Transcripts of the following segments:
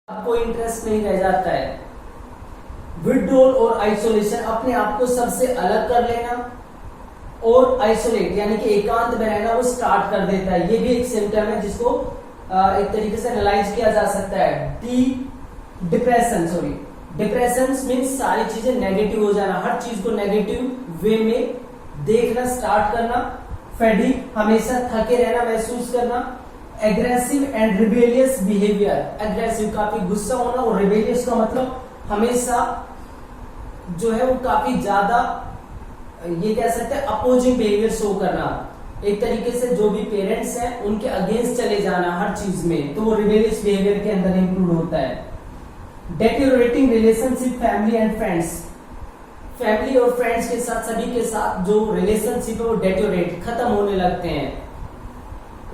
आपको इंटरेस्ट नहीं रह जाता है। विड्रॉल और आइसोलेशन, अपने आप को सबसे अलग कर लेना और आइसोलेट यानी कि एकांत में रहना वो स्टार्ट कर देता है। ये भी एक सिम्टम है जिसको एक तरीके से एनालाइज किया जा सकता है। डिप्रेशन मीन्स सारी चीजें नेगेटिव हो जाना, हर चीज को नेगेटिव वे में देखना स्टार्ट करना। फैटिग, हमेशा थके रहना महसूस करना। Aggressive and rebellious behaviour, aggressive काफी गुस्सा होना और रिबेलियस का मतलब हमेशा जो है वो काफी ज्यादा ये कह सकते हैं अपोजिंग बिहेवियर शो करना। एक तरीके से जो भी पेरेंट्स हैं उनके अगेंस्ट चले जाना हर चीज में, तो वो रिबेलियस बिहेवियर के अंदर इंक्लूड होता है। Deteriorating relationship family and friends, family और फ्रेंड्स के साथ सभी के साथ जो रिलेशनशिप है वो डेटेरियोरेट खत्म होने लगते हैं।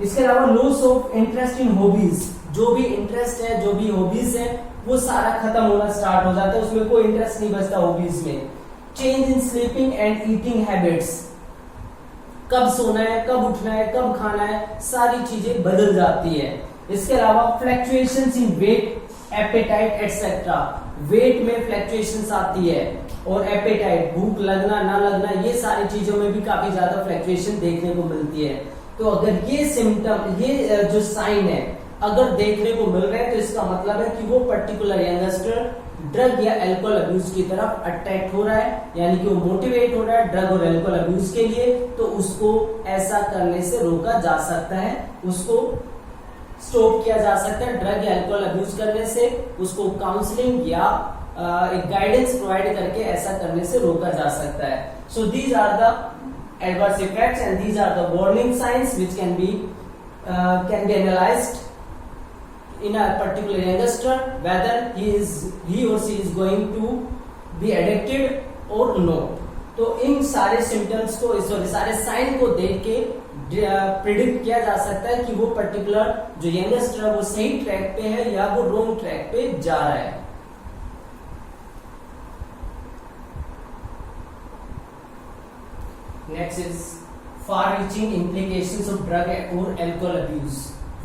इसके अलावा loss of interest in hobbies, जो भी इंटरेस्ट है जो भी हॉबीज है वो सारा खत्म होना स्टार्ट हो जाता है, उसमें कोई इंटरेस्ट नहीं बचता हॉबीज में। Change in sleeping and eating habits, कब सोना है, कब उठना है, कब खाना है, सारी चीजें बदल जाती है। इसके अलावा फ्लक्चुएशंस इन वेट, एपेटाइट एटसेट्रा, वेट में फ्लक्चुएशंस आती है और एपेटाइट, भूख लगना ना लगना, ये सारी चीजों में भी काफी ज्यादा फ्लक्चुएशन देखने को मिलती है। तो अगर ये सिम्टम, ये जो साइन है अगर देखने को मिल रहे हैं तो इसका मतलब है कि वो पर्टिकुलर यंगस्टर ड्रग या अल्कोहल अब्यूज की तरफ अट्रैक्ट हो रहा है, यानी कि वो मोटिवेट हो रहा है ड्रग और अल्कोहल अब्यूज के लिए। तो उसको ऐसा करने से रोका जा सकता है, उसको स्टॉप किया जा सकता है ड्रग या अल्कोहल अब्यूज करने से, उसको काउंसलिंग या एक गाइडेंस प्रोवाइड करके ऐसा करने से रोका जा सकता है। So these are the adverse effects and these are the warning signs which can be analyzed in a particular youngster whether he or she is going to be addicted or not। तो इन सारे symptoms को, सारे sign को देख के predict किया जा सकता है कि वो पर्टिकुलर जो यंगस्टर है वो सही ट्रैक पे है या वो रॉन्ग ट्रैक पे जा रहा है। Next is far-reaching implications of drug or alcohol abuse।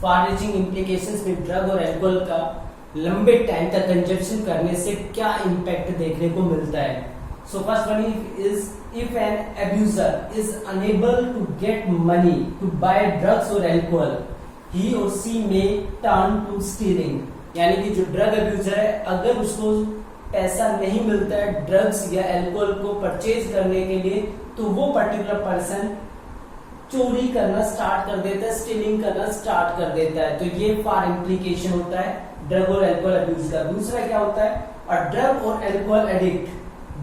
far-reaching implications में ड्रग और अल्कोहल का लंबे टाइम तक कंजप्शन करने से क्या इम्पैक्ट देखने को मिलता है। So first one is if an abuser is unable to get money to buy drugs or alcohol, he or she may turn to stealing। यानी कि जो ड्रग अब्यूजर है अगर उसको पैसा नहीं मिलता है ड्रग्स या अल्कोहल को परचेज करने के लिए तो वो पर्टिकुलर पर्सन चोरी करना स्टार्ट कर देता है, स्टीलिंग करना स्टार्ट कर देता है। तो ये फार इम्प्लीकेशन होता है ड्रग और अल्कोहल अब्यूज का। दूसरा क्या होता है, अ ड्रग और alcohol addict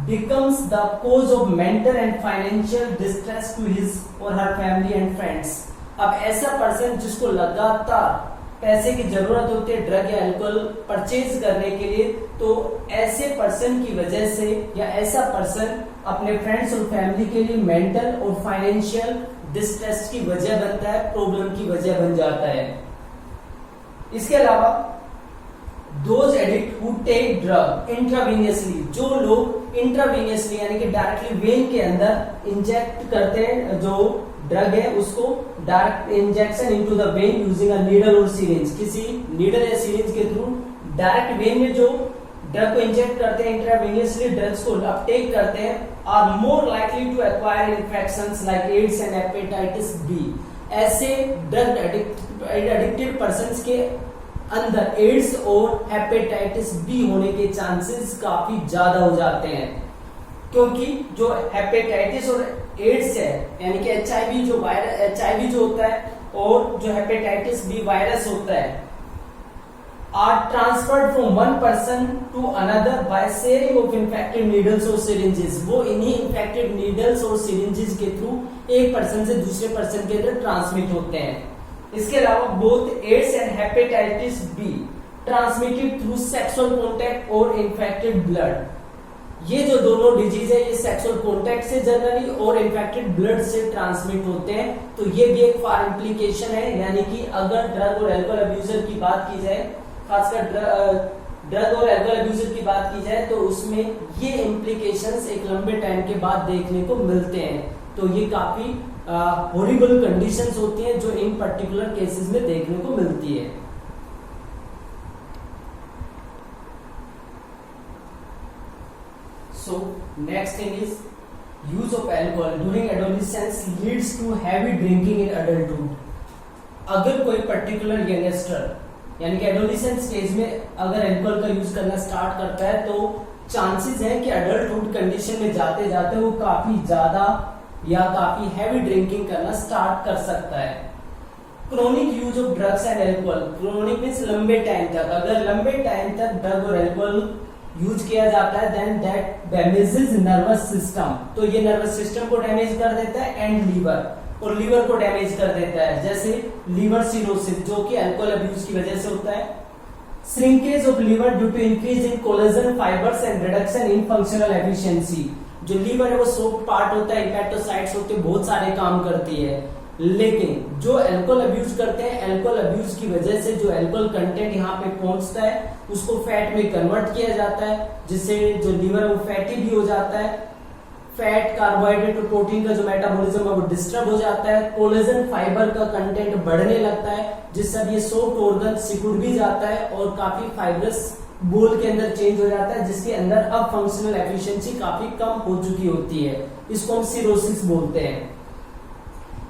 becomes the cause of mental and financial distress to his or her family and friends। अब ऐसा पर्सन जिसको लगातार पैसे की जरूरत होती है ड्रग या अल्कोहल परचेज करने के लिए, तो ऐसे पर्सन की वजह से या ऐसा पर्सन अपने फ्रेंड्स और फैमिली के लिए मेंटल और फाइनेंशियल डिस्ट्रेस की वजह बनता है, प्रॉब्लम की वजह बन जाता है। इसके अलावा those addict who take drug intravenously, जो लोग इंट्रावीनियसली यानी कि डायरेक्टली वेन के अंदर इंजेक्ट करते हैं जो ड्रग है उसको direct injection into the when using a needle और सिरिंज, किसी नीडल या सिरिंज के थ्रू डायरेक्ट वेन में जो ड्रग को इंजेक्ट करते हैं इंट्रावेनियसली ड्रग्स को अपटेक करते हैं, are more likely to acquire infections like AIDS and hepatitis B. ऐसे ड्रग एडिक्टेड पर्संस के अंदर एड्स और हेपेटाइटिस बी होने के चांसेस काफी ज्यादा हो जाते हैं, क्योंकि जो हेपेटाइटिस और एड्स है यानी कि एचआईवी जो वायरस, एचआईवी जो होता है और जो हेपेटाइटिस बी वायरस होता है are transferred from one person to another by sharing of infected needles or syringes। वो इन्हीं infected needles और syringes के थ्रू एक पर्सन से दूसरे पर्सन के अंदर ट्रांसमिट होते हैं। इसके अलावा both AIDS and hepatitis B transmitted through sexual contact or infected blood। ये जो दोनों डिजीज है ये सेक्सुअल कॉन्टैक्ट से जनरली और इन्फेक्टेड ब्लड से ट्रांसमिट होते हैं। तो ये भी एक फार इम्प्लीकेशन है, यानी कि अगर ड्रग और अल्कोहल अब्यूजर की बात की जाए, खासकर ड्रग और अल्कोहल अब्यूजर की बात की जाए तो उसमें ये इम्प्लीकेशंस एक लंबे टाइम के बाद देखने को मिलते हैं। तो ये काफी हॉरिबल कंडीशंस होती हैं जो इन पर्टिकुलर केसेस में देखने को मिलती है। So next thing is use of alcohol during adolescence leads to heavy drinking in adulthood. अगर कोई पर्टिकुलर यंगस्टर यानी कि एडोलेसेंट स्टेज में अगर अल्कोहल का यूज करना स्टार्ट करता है तो चांसेस है कि अडल्टहुड कंडीशन में जाते जाते वो काफी ज्यादा या काफी हैवी ड्रिंकिंग करना स्टार्ट कर सकता है। Chronic use of drugs and alcohol, chronic means लंबे टाइम तक, अगर लंबे टाइम तक ड्रग और अल्कोहल यूज किया जाता है then that damages nervous system, तो ये नर्वस सिस्टम को डैमेज कर देता है एंड लीवर, और लीवर को डैमेज कर देता है, जैसे लीवर सिरोसिस जो कि अल्कोहल अब्यूज की वजह से होता है। Shrinkage of liver due to increase in collagen fibres and reduction in functional efficiency, जो लीवर है वो सॉफ्ट पार्ट होता है, हेपेटोसाइट्स होते हैं, बहुत सारे काम करती है, लेकिन जो अल्कोहल अब्यूज करते हैं अल्कोहल अब्यूज की वजह से जो अल्कोहल कंटेंट यहाँ पे पहुंचता है उसको फैट में कन्वर्ट किया जाता है, जिससे जो लीवर है वो फैटी भी हो जाता है, फैट कार्बोहाइड्रेट और प्रोटीन का जो मेटाबॉलिज्म है वो डिस्टर्ब हो जाता है, कोलेजन फाइबर का कंटेंट बढ़ने लगता है जिससे अब ये सॉफ्ट ऑर्गन सिकुड़ भी जाता है और काफी फाइब्रस बोल के अंदर चेंज हो जाता है, जिसके अंदर अब फंक्शनल एफिशिएंसी काफी कम हो चुकी होती है, इसको हम सिरोसिस बोलते हैं।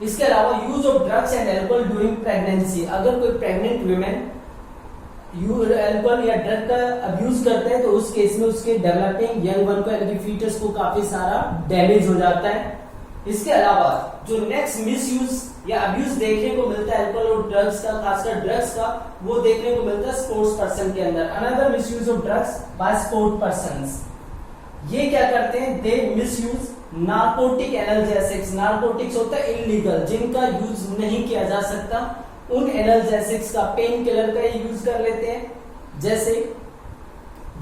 इसके अलावा use of drugs and alcohol during pregnancy, अगर कोई प्रेग्नेंट वुमेन अल्कोहल या ड्रग का अब्यूज करते हैं तो उस केस में उसके डेवलपिंग यंग वन को यानी कि फीटस को काफी सारा डैमेज हो जाता है। इसके अलावा जो नेक्स्ट मिस यूज या अब्यूज देखने को मिलता है अल्कोहल और ड्रग्स का, खासकर ड्रग्स का, वो देखने को मिलता है स्पोर्ट्स पर्सन के अंदर। Another miss use of drugs bye sports persons, ये क्या करते हैं, they miss use narcotic analgesics, narcotics होता है इलीगल जिनका यूज नहीं किया जा सकता, उन एनाल्जेसिक्स का, पेन किलर का यूज कर लेते हैं। जैसे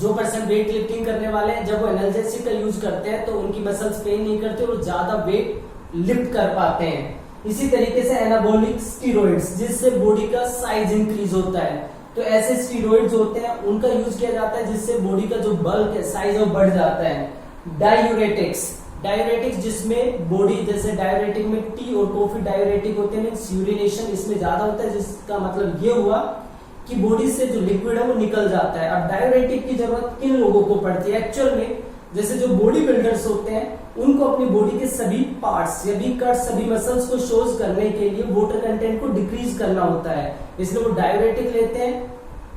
जो पर्सन वेट लिफ्टिंग करने वाले हैं जब वो एनाल्जेसिक का यूज करते हैं तो उनकी मसल्स पेन नहीं करते और ज्यादा वेट लिफ्ट कर पाते हैं। इसी तरीके से एनाबॉलिक स्टीरॉइड्स जिससे बॉडी का साइज इंक्रीज होता है, तो ऐसे स्टीरॉइड्स होते हैं उनका यूज किया जाता है जिससे बॉडी का जो बल्क है साइज वो बढ़ जाता है। डायूरेटिक्स, डायूरेटिक्स जिसमें बॉडी, जैसे डायूरेटिक में टी और कॉफी डायूरेटिक होते हैं, यूरिनेशन इसमें ज्यादा होता है, जिसका मतलब ये हुआ कि बॉडी से जो लिक्विड है वो निकल जाता है। अब डायूरेटिक की जरूरत किन लोगों को पड़ती है एक्चुअल में, जैसे जो बॉडी बिल्डर्स होते हैं उनको अपनी बॉडी के सभी पार्ट्स, सभी कट, सभी मसल्स को शोज करने के लिए वाटर कंटेंट को डिक्रीज करना होता है, इसलिए वो डायूरेटिक लेते हैं।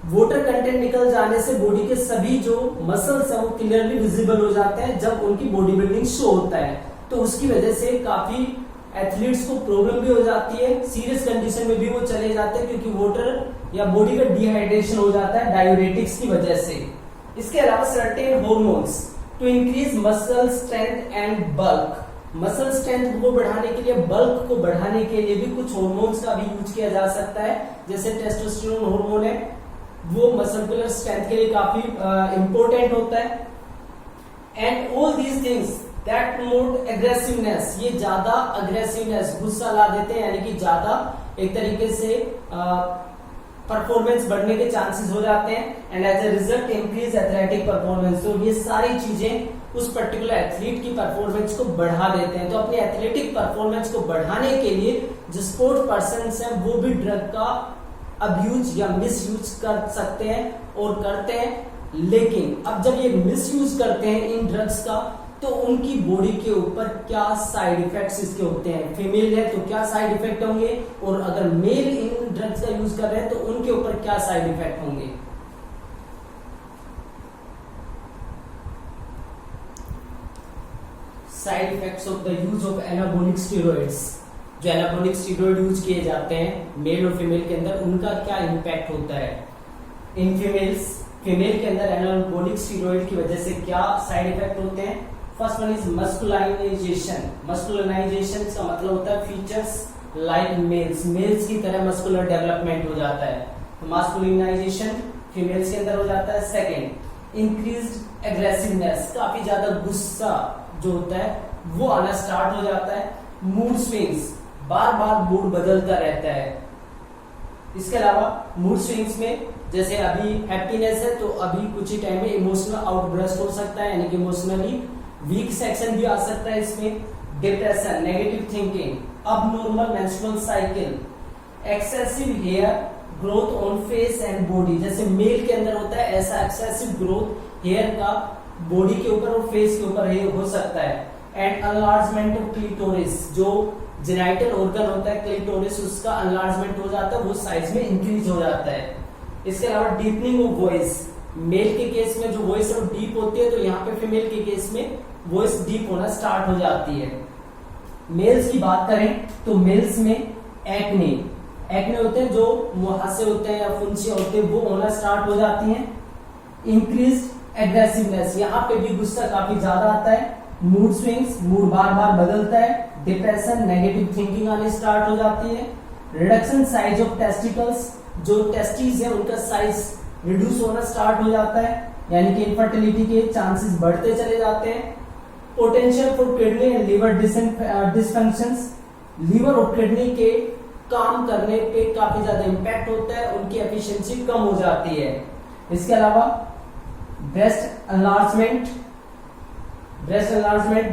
वाटर कंटेंट निकल जाने से बॉडी के सभी जो मसल्स है वो क्लियरली विजिबल हो जाते हैं जब उनकी बॉडी बिल्डिंग शो होता है, तो उसकी वजह से काफी एथलीट्स को प्रॉब्लम भी हो जाती है, सीरियस कंडीशन में भी वो चले जाते हैं क्योंकि वाटर या बॉडी का डिहाइड्रेशन हो जाता है डायूरेटिक्स की वजह से। इसके अलावा certain hormones to increase muscle strength and bulk, muscle strength को बढ़ाने के लिए, बल्क को बढ़ाने के लिए भी कुछ हार्मोन्स का भी यूज किया जा सकता है, जैसे टेस्टोस्टेरोन हार्मोन है वो मसकुलर स्ट्रेंथ के लिए काफी इंपॉर्टेंट होता है। And all these things that promote aggressiveness, ये ज्यादा अग्रेसिवनेस, गुस्सा ला देते हैं, यानी कि ज्यादा एक तरीके से परफॉर्मेंस बढ़ने के चांसेस हो जाते हैं and as a result increase athletic performance. तो ये सारी चीजें उस पर्टिकुलर एथलीट की परफॉर्मेंस को बढ़ा देते हैं। तो अपनी एथलेटिक परफॉर्मेंस को बढ़ाने के लिए जो स्पोर्ट्स पर्सन है वो भी ड्रग का अब्यूज या मिस यूज कर सकते हैं और करते हैं, लेकिन अब जब ये मिस यूज करते हैं इन ड्रग्स का तो उनकी बॉडी के ऊपर क्या साइड इफेक्ट्स इसके होते हैं। फीमेल है तो क्या साइड इफेक्ट होंगे और अगर मेल इन ड्रग्स का यूज कर रहे हैं तो उनके ऊपर क्या साइड इफेक्ट होंगे। Side effects of the use of anabolic steroids, जो एनाबॉलिक स्टेरॉइड यूज किए जाते हैं मेल और फीमेल के अंदर उनका क्या इम्पैक्ट होता है। इन फीमेल्स, फीमेल के अंदर एनाबॉलिक स्टेरॉइड की वजह से क्या साइड इफेक्ट होते हैं। फर्स्ट वन इज मस्कुलाइजेशन, मस्कुलाइजेशन का मतलब होता है फीचर्स लाइक मेल्स, मेल्स की तरह मस्कुलर डेवलपमेंट हो जाता है, तो मस्कुलिनाइजेशन फीमेल्स के अंदर हो जाता है। सेकेंड इंक्रीज्ड एग्रेसिवनेस, काफी ज्यादा गुस्सा जो होता है वो आना स्टार्ट हो जाता है। मूड स्विंग्स, बार बार मूड बदलता रहता है। इसके अलावा मूड स्विंग्स में जैसे अभी हैप्पीनेस है तो अभी कुछ ही टाइम में इमोशनल आउटब्रस्ट हो सकता है, यानी कि इमोशनली वीक सेक्शन भी आ सकता है इसमें। Depression, negative thinking, abnormal menstrual cycle, excessive hair growth on face and body, जैसे मेल के अंदर होता है ऐसा एक्सेसिव ग्रोथ हेयर का बॉडी के ऊपर और फेस के ऊपर ये हो सकता है। एंड अनलार्जमेंट ऑफ क्लिटोरिस, जो जेनाइटल ऑर्गन होता है क्लिटोरिस, उसका अनलार्जमेंट हो जाता है, वो साइज में इंक्रीज हो जाता है। इसके अलावा डीपनिंग ऑफ वॉइस, मेल के केस में जो वॉइस है वो डीप होती है, तो यहाँ पे फीमेल के केस में वॉइस डीप होना स्टार्ट हो जाती है। मेल्स की बात करें तो मेल्स में एक्ने होते हैं, जो मुहासे होते हैं या फुंसियां होते हैं, वो होना स्टार्ट हो जाती हैं। इंक्रीज एग्रेसिवनेस, यहाँ पे भी गुस्सा काफी ज्यादा आता है। मूड स्विंग्स, मूड बार बार बदलता है। डिप्रेशन, नेगेटिव थिंकिंग आनी स्टार्ट हो जाती है। रिडक्शन साइज ऑफ टेस्टिकल्स, जो टेस्टिस है उनका साइज रिड्यूस होना स्टार्ट हो जाता है, यानी कि इनफर्टिलिटी के चांसेस बढ़ते चले जाते हैं। Potential for kidney and liver dysfunctions, liver और किडनी के काम करने पे काफी ज्यादा इंपैक्ट होता है, उनकी एफिशिएंसी कम हो जाती है। इसके अलावा ब्रेस्ट एनलार्जमेंट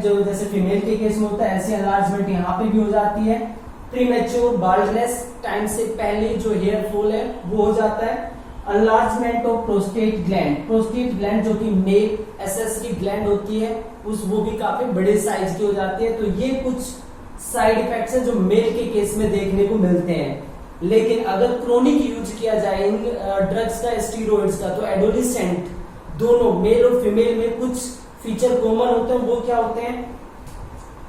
जो जैसे फीमेल के केस में होता है, ऐसी एनलार्जमेंट यहाँ पे भी हो जाती है। प्रीमेच्योर बाल्डनेस, टाइम से पहले जो हेयर फॉल है वो हो जाता है। अनलार्जमेंट ऑफ प्रोस्टेट ग्लैंड जो कि मेल एसेसरी ग्लैंड होती है, वो भी काफी बड़े साइज की हो जाती है। तो ये कुछ साइड इफेक्ट्स है जो मेल के केस में देखने को मिलते हैं। लेकिन अगर क्रोनिक यूज किया जाए इन ड्रग्स का, स्टीरॉइड्स का, तो एडोलेसेंट दोनों मेल और फीमेल में कुछ फीचर कॉमन होते हैं। वो क्या होते हैं?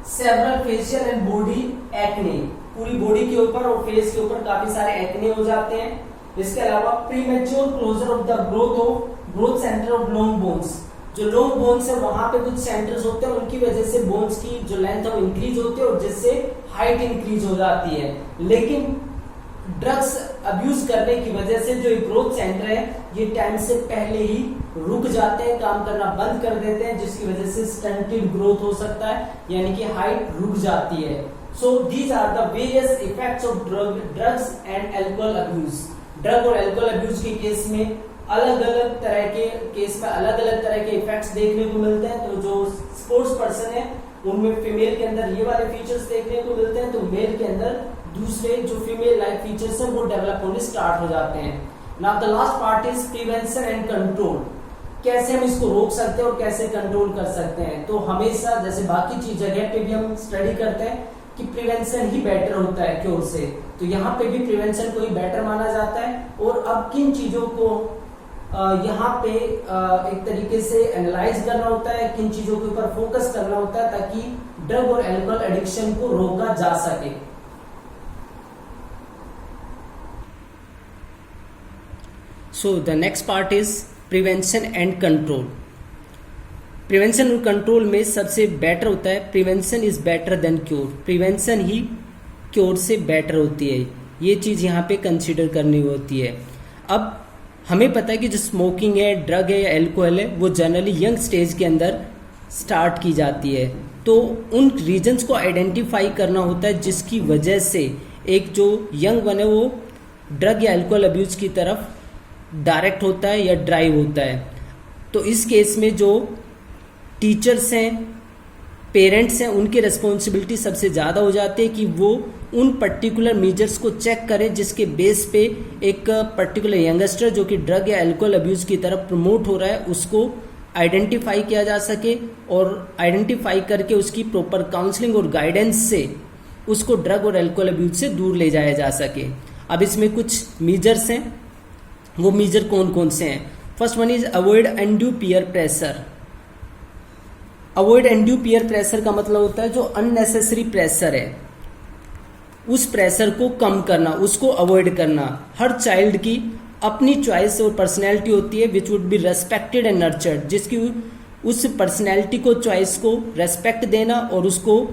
Several facial and body acne, पूरी बॉडी के ऊपर और फेस के ऊपर काफी सारे एक्ने हो जाते हैं। इसके अलावा premature closure of the growth centre of long bones, जो लॉन्ग बोन्स है वहां पे कुछ सेंटर्स होते हैं, उनकी वजह से बोन्स की जो लेंथ है वो इंक्रीज होती है और जिससे हाइट इंक्रीज हो जाती है। लेकिन ड्रग्स अब्यूज करने की वजह से जो ग्रोथ सेंटर है ये टाइम से पहले ही रुक जाते हैं, काम करना बंद कर देते हैं, जिसकी वजह से स्टंटेड ग्रोथ हो सकता है, यानी कि हाइट रुक जाती है। So these are the various effects of drugs and alcohol abuse. Drug और अल्कोहल अब्यूज के केस में अलग अलग तरह के इफेक्ट्स देखने को मिलते हैं। तो जो स्पोर्ट्स पर्सन है उनमें फीमेल के अंदर ये वाले फीचर्स देखने को मिलते हैं, तो मेल के अंदर दूसरे जो फीमेल लाइक फीचर्स हैं वो डेवलप होने स्टार्ट हो जाते हैं। Now the last part is prevention and control. कैसे हम इसको रोक सकते हैं और कैसे कंट्रोल कर सकते हैं? तो हमेशा जैसे बाकी चीज जगह पे भी हम स्टडी करते हैं कि प्रिवेंशन ही बेटर होता है क्योर से, तो यहाँ पे भी प्रिवेंशन को ही बेटर माना जाता है। और अब किन चीजों को यहाँ पे एक तरीके से एनालाइज करना होता है, किन चीजों के ऊपर फोकस करना होता है ताकि ड्रग और अल्कोहल एडिक्शन को रोका जा सके। So the next part is prevention and control. Prevention और कंट्रोल में सबसे बेटर होता है prevention is better than cure. Prevention he cure से बेटर होती है, ये चीज यहाँ पे कंसीडर करनी होती है। अब हमें पता है कि जो स्मोकिंग है, ड्रग है या अल्कोहल है, वो जनरली यंग स्टेज के अंदर स्टार्ट की जाती है। तो उन रीजंस को आइडेंटिफाई करना होता है जिसकी वजह से एक जो यंग वन है वो ड्रग या अल्कोहल अब्यूज की तरफ डायरेक्ट होता है या ड्राइव होता है। तो इस केस में जो टीचर्स हैं, पेरेंट्स हैं, उनकी रिस्पॉन्सिबिलिटी सबसे ज़्यादा हो जाती है कि वो उन पर्टिकुलर मेजर्स को चेक करें जिसके बेस पे एक पर्टिकुलर यंगस्टर जो कि ड्रग या अल्कोहल अब्यूज की तरफ प्रमोट हो रहा है उसको आइडेंटिफाई किया जा सके, और आइडेंटिफाई करके उसकी प्रॉपर काउंसलिंग और गाइडेंस से उसको ड्रग और अल्कोहल अब्यूज से दूर ले जाया जा सके। अब इसमें कुछ मेजर्स हैं, वो मेजर कौन कौन से हैं? First one is avoid undue peer pressure. Avoid undue peer pressure का मतलब होता है जो अननेसेसरी प्रेशर है उस प्रेशर को कम करना, उसको अवॉइड करना। हर चाइल्ड की अपनी चॉइस और पर्सनैलिटी होती है which would be respected and nurtured, जिसकी उस पर्सनैलिटी को, चॉइस को रेस्पेक्ट देना और उसको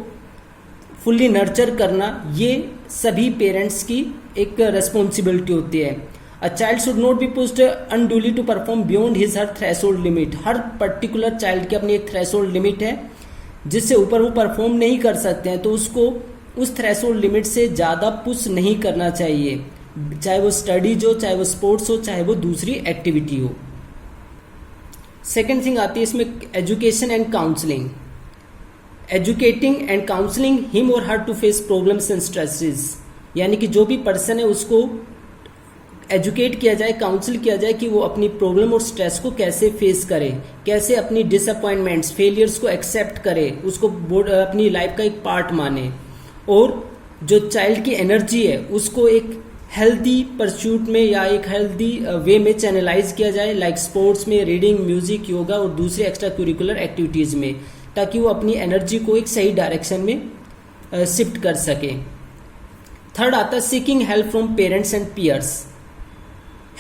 फुल्ली नर्चर करना, ये सभी पेरेंट्स की एक रेस्पॉन्सिबिलिटी होती है। A child should not be pushed unduly to perform beyond his her threshold limit. हर पर्टिकुलर चाइल्ड की अपनी एक थ्रेशोल्ड लिमिट है जिससे ऊपर वो परफॉर्म नहीं कर सकते हैं, तो उसको उस थ्रेशोल्ड लिमिट से ज़्यादा पुश नहीं करना चाहिए, चाहे वो स्टडीज हो, चाहे वो स्पोर्ट्स हो, चाहे वो दूसरी एक्टिविटी हो। सेकेंड थिंग आती है इसमें education and counselling. Educating and counselling him और her to face problems and stresses, यानी कि जो भी पर्सन है उसको एजुकेट किया जाए, काउंसिल किया जाए कि वो अपनी प्रॉब्लम और स्ट्रेस को कैसे फेस करे, कैसे अपनी डिसअपॉइंटमेंट्स, फेलियर्स को एक्सेप्ट करे, उसको अपनी लाइफ का एक पार्ट माने, और जो चाइल्ड की एनर्जी है उसको एक हेल्दी परस्यूट में या एक हेल्दी वे में चैनलाइज किया जाए, लाइक स्पोर्ट्स में, रीडिंग, म्यूजिक, योगा और दूसरे एक्स्ट्रा करिकुलर एक्टिविटीज़ में, ताकि वो अपनी एनर्जी को एक सही डायरेक्शन में शिफ्ट कर सके। थर्ड आता है seeking help from parents and peers.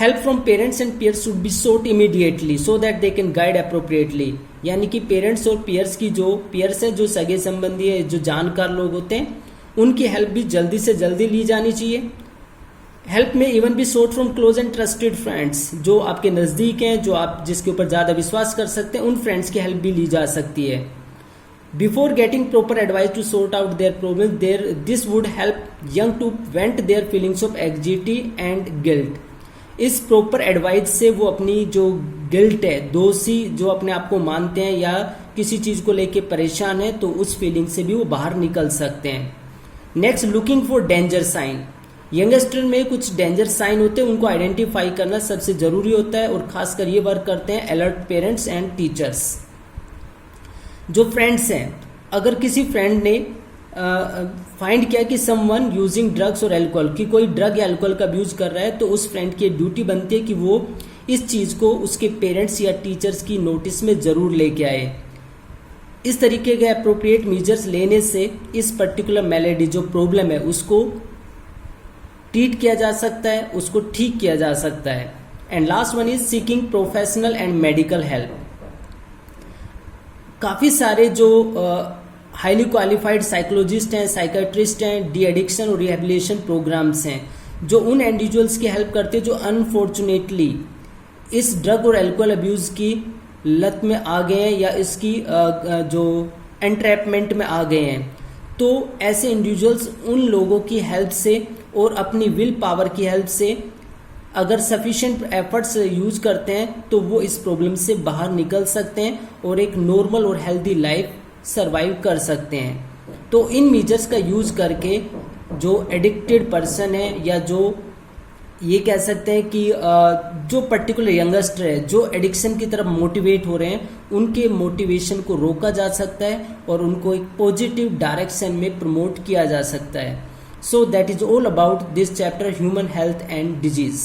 Help from parents and peers should be sought immediately so that they can guide appropriately. यानी कि पेरेंट्स और पियर्स की, जो पियर्स है, जो सगे संबंधी है, जो जानकार लोग होते हैं, उनकी हेल्प भी जल्दी से जल्दी ली जानी चाहिए। हेल्प में इवन भी sought from close and trusted friends, जो आपके नज़दीक हैं, जो आप जिसके ऊपर ज़्यादा विश्वास कर सकते हैं, उन फ्रेंड्स की हेल्प भी ली जा सकती है। Before getting proper advice to sort out their problem, this would help young to vent their feelings of anxiety and guilt. इस प्रॉपर एडवाइस से वो अपनी जो गिल्ट है, दोषी जो अपने आप को मानते हैं या किसी चीज़ को लेके परेशान है, तो उस फीलिंग से भी वो बाहर निकल सकते हैं। Next, looking for danger sign. Youngster में कुछ डेंजर साइन होते हैं, उनको आइडेंटिफाई करना सबसे ज़रूरी होता है, और खासकर ये वर्क करते हैं अलर्ट पेरेंट्स एंड टीचर्स। जो फ्रेंड्स हैं, अगर किसी फ्रेंड ने फाइंड किया कि समवन यूजिंग ड्रग्स और अल्कोहल, कि कोई ड्रग या अल्कोहल का यूज कर रहा है, तो उस फ्रेंड की ड्यूटी बनती है कि वो इस चीज़ को उसके पेरेंट्स या टीचर्स की नोटिस में ज़रूर लेके आए। इस तरीके के अप्रोप्रिएट मेजर्स लेने से इस पर्टिकुलर मैलेडी, जो प्रॉब्लम है, उसको ट्रीट किया जा सकता है, उसको ठीक किया जा सकता है। And last one is seeking professional and medical help. काफ़ी सारे जो हाईली क्वालिफाइड साइकोलॉजिस्ट हैं, साइकेट्रिस्ट हैं, डी एडिक्शन और रिहेबिलिटेशन प्रोग्राम्स हैं, जो उन इंडिविजुअल्स की हेल्प करते हैं जो अनफॉर्चुनेटली इस ड्रग और अल्कोहल अब्यूज़ की लत में आ गए हैं या इसकी जो एंट्रैपमेंट में आ गए हैं। तो ऐसे इंडिविजुअल्स उन लोगों की हेल्प से और अपनी विल पावर की हेल्प से अगर सफिशिएंट एफर्ट्स यूज करते हैं, तो वो इस प्रॉब्लम से बाहर निकल सकते हैं और एक नॉर्मल और हेल्दी लाइफ सरवाइव कर सकते हैं। तो इन मेजर्स का यूज करके जो एडिक्टेड पर्सन है, या जो ये कह सकते हैं कि जो पर्टिकुलर यंगस्टर है जो एडिक्शन की तरफ मोटिवेट हो रहे हैं, उनके मोटिवेशन को रोका जा सकता है और उनको एक पॉजिटिव डायरेक्शन में प्रमोट किया जा सकता है। So that is all about this chapter, human health and disease.